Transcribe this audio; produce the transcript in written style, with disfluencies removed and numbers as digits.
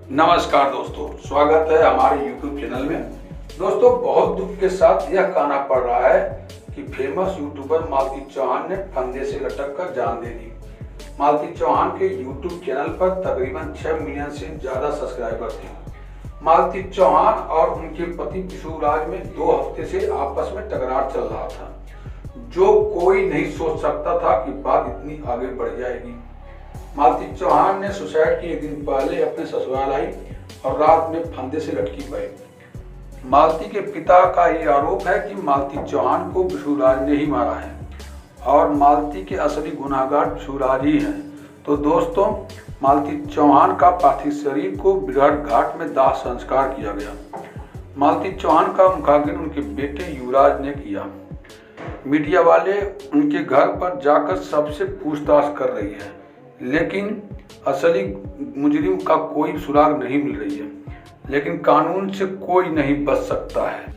नमस्कार दोस्तों, स्वागत है हमारे YouTube चैनल में। दोस्तों, बहुत दुख के साथ यह कहना पड़ रहा है कि फेमस यूट्यूबर मालती चौहान ने फंदे से लटक कर जान दे दी। मालती चौहान के YouTube चैनल पर तकरीबन 6 मिलियन से ज़्यादा सब्सक्राइबर थे। मालती चौहान और उनके पति विशुराज में 2 हफ्ते से आपस में टकरार चल रहा था, जो कोई नहीं सोच सकता था कि बात इतनी आगे बढ़ जाएगी। मालती चौहान ने सुसाइड के एक दिन पहले अपने ससुराल आई और रात में फंदे से लटकी पड़ी। मालती के पिता का ये आरोप है कि मालती चौहान को विशुराज ने ही मारा है और मालती के असली गुनाहगार विशुराज ही हैं। तो दोस्तों, मालती चौहान का पार्थिव शरीर को बिरहट घाट में दाह संस्कार किया गया। मालती चौहान का मुखाग्नि उनके बेटे युवराज ने किया। मीडिया वाले उनके घर पर जाकर सबसे पूछताछ कर रही है, लेकिन असली मुजरिम का कोई सुराग नहीं मिल रही है। लेकिन कानून से कोई नहीं बच सकता है।